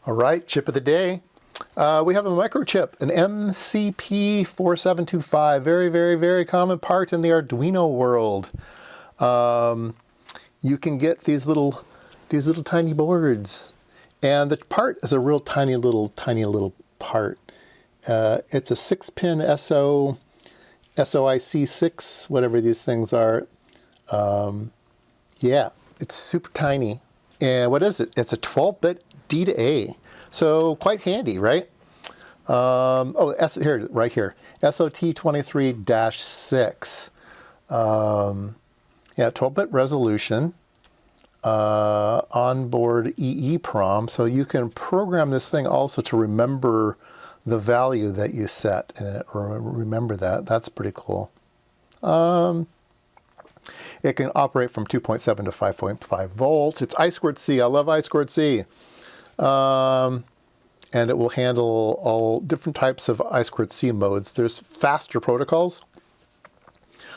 All right, chip of the day. We have a microchip, an MCP4725, very, very, very common part in the Arduino world. You can get these little tiny boards, and the part is a real tiny little part. It's a 6-pin SOIC6, whatever these things are. Yeah, it's super tiny. And what is it? It's a 12-bit D to A. So quite handy, right? Here, right here, SOT23-6. Yeah, 12-bit resolution, onboard EEPROM. So you can program this thing also to remember the value that you set in it, or remember that. That's pretty cool. It can operate from 2.7 to 5.5 volts. It's I2C. I love I2C. And it will handle all different types of I2C modes. There's faster protocols.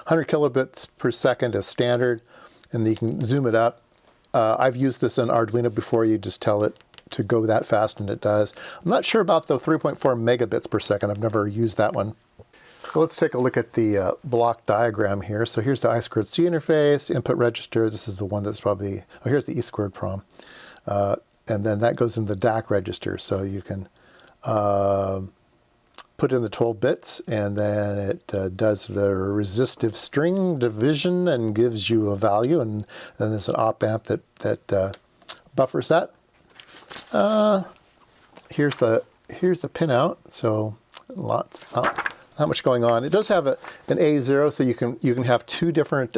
100 kilobits per second is standard, and you can zoom it up. I've used this in Arduino before. You just tell it to go that fast, and it does. I'm not sure about the 3.4 megabits per second. I've never used that one. So let's take a look at the block diagram here. So here's the I2C interface, input register. This is the one that's probably, oh, here's the E2PROM. And then that goes in the DAC register. So you can put in the 12 bits, and then it does the resistive string division and gives you a value. And then there's an op amp that buffers that. Here's the pinout. So lots. Not much going on. It does have an A0, so you can have two different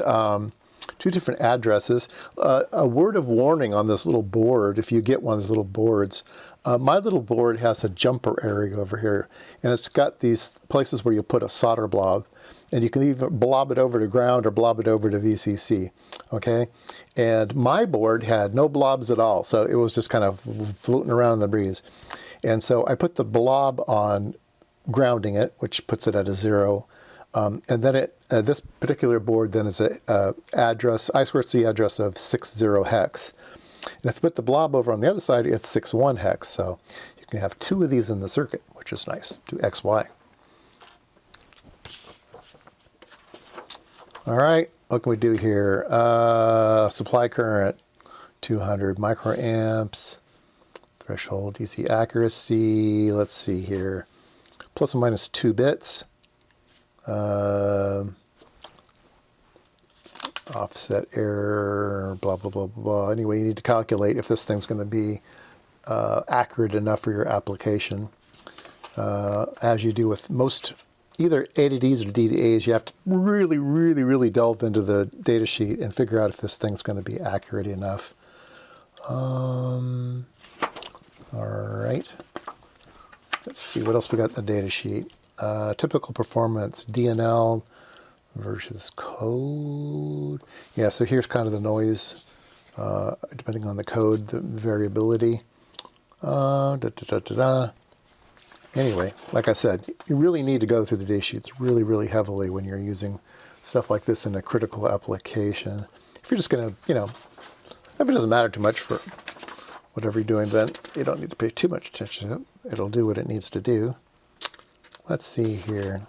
addresses. A word of warning on this little board, if you get one of these little boards. My little board has a jumper area over here, and it's got these places where you put a solder blob, and you can either blob it over to ground or blob it over to VCC. Okay, and my board had no blobs at all, so it was just kind of floating around in the breeze. And so I put the blob on grounding it, which puts it at a 0. And then this particular board then is a I2C address of 60 hex. And if you put the blob over on the other side, it's 61 hex. So you can have two of these in the circuit, which is nice, to XY. All right, what can we do here? Supply current, 200 microamps, threshold DC accuracy, let's see here. Plus or minus 2 bits. Offset error, blah, blah, blah, blah. Anyway, you need to calculate if this thing's going to be accurate enough for your application. As you do with most either A to Ds or D to As, you have to really, really, really delve into the data sheet and figure out if this thing's going to be accurate enough. All right. Let's see what else we got in the data sheet. Typical performance, DNL versus code. Yeah, so here's kind of the noise, depending on the code, the variability. Anyway, like I said, you really need to go through the data sheets really, really heavily when you're using stuff like this in a critical application. If you're just going to, if it doesn't matter too much for whatever you're doing, then you don't need to pay too much attention to it. It'll do what it needs to do. Let's see here.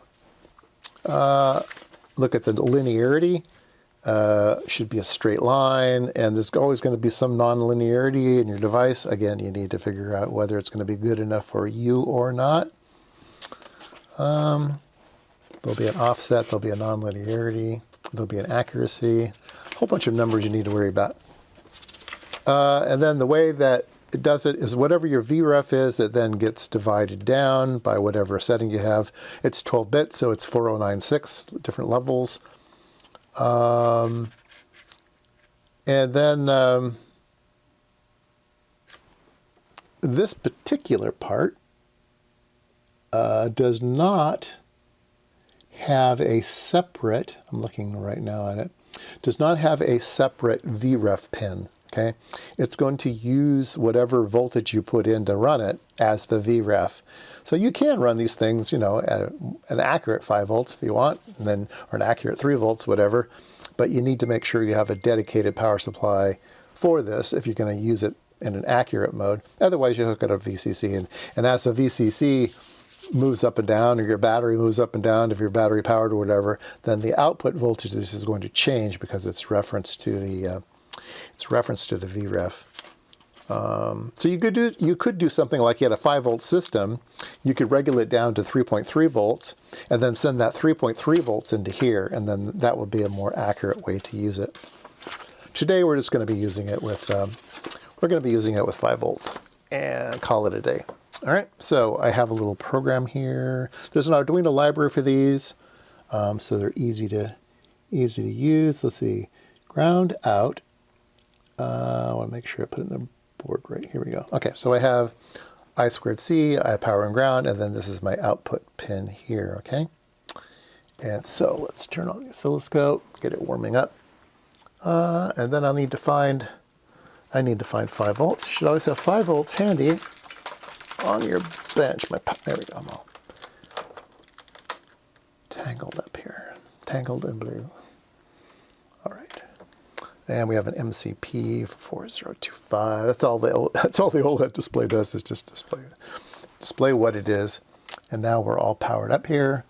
Look at the linearity. Should be a straight line, and there's always going to be some non-linearity in your device. Again, you need to figure out whether it's going to be good enough for you or not. There'll be an offset, there'll be a non-linearity, there'll be an accuracy, a whole bunch of numbers you need to worry about. And then the way that it does it is whatever your VREF is, it then gets divided down by whatever setting you have. It's 12-bit, so it's 4096, different levels. And then this particular part does not have a separate, I'm looking right now at it, does not have a separate VREF pin. Okay, it's going to use whatever voltage you put in to run it as the VREF. So you can run these things, at an accurate 5 volts if you want, and then or an accurate 3 volts, whatever. But you need to make sure you have a dedicated power supply for this if you're going to use it in an accurate mode. Otherwise, you hook it up to VCC, and as the VCC moves up and down, or your battery moves up and down, if you're battery powered or whatever, then the output voltage is going to change because it's referenced to the VREF. So you could do something like you had a 5-volt system. You could regulate it down to 3.3 volts, and then send that 3.3 volts into here, and then that will be a more accurate way to use it. Today we're just going to be using it with 5 volts and call it a day. All right, so I have a little program here. There's an Arduino library for these, so they're easy to use. Let's see, ground out. I want to make sure I put it in the board right. Here we go. Okay, so I have I2C, I have power and ground, and then this is my output pin here, okay? And so let's turn on the oscilloscope, get it warming up. And then I need to find 5 volts. You should always have 5 volts handy on your bench. There we go, I'm all tangled up here. Tangled in blue. All right. And we have an MCP4725. That's all the OLED display does, is just display what it is. And now we're all powered up here.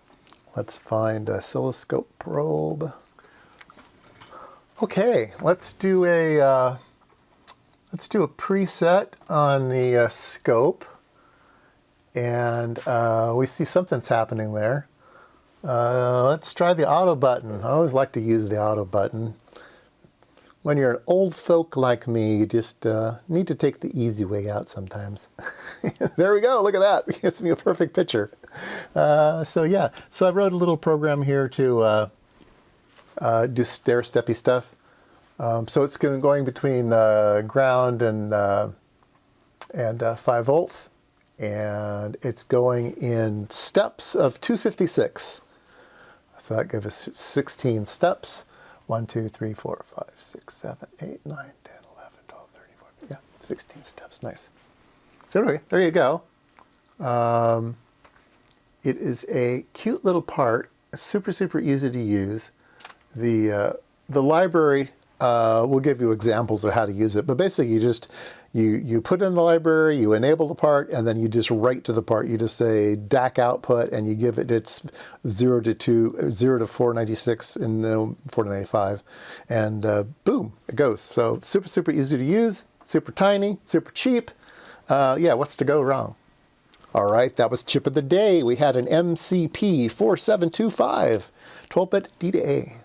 Let's find a oscilloscope probe. Okay, let's do a preset on the scope, and we see something's happening there. Let's try the auto button. I always like to use the auto button. When you're an old folk like me, you just need to take the easy way out sometimes. There we go, look at that. It gives me a perfect picture. So I wrote a little program here to do stair-steppy stuff. So it's going between ground and 5 volts, and it's going in steps of 256. So that gives us 16 steps. 1, 2, 3, 4, 5, 6, 7, 8, 9, 10, 11, 12, 13, 14. Yeah, 16 steps. Nice. So anyway, there you go. It is a cute little part. It's super, super easy to use. The library will give you examples of how to use it, but basically you put in the library, you enable the part, and then you just write to the part. You just say DAC output, and you give it its 0 to 496 and 495, and boom, it goes. So super, super easy to use, super tiny, super cheap. Yeah, what's to go wrong? All right, that was Chip of the Day. We had an MCP4725, 12-bit D to A.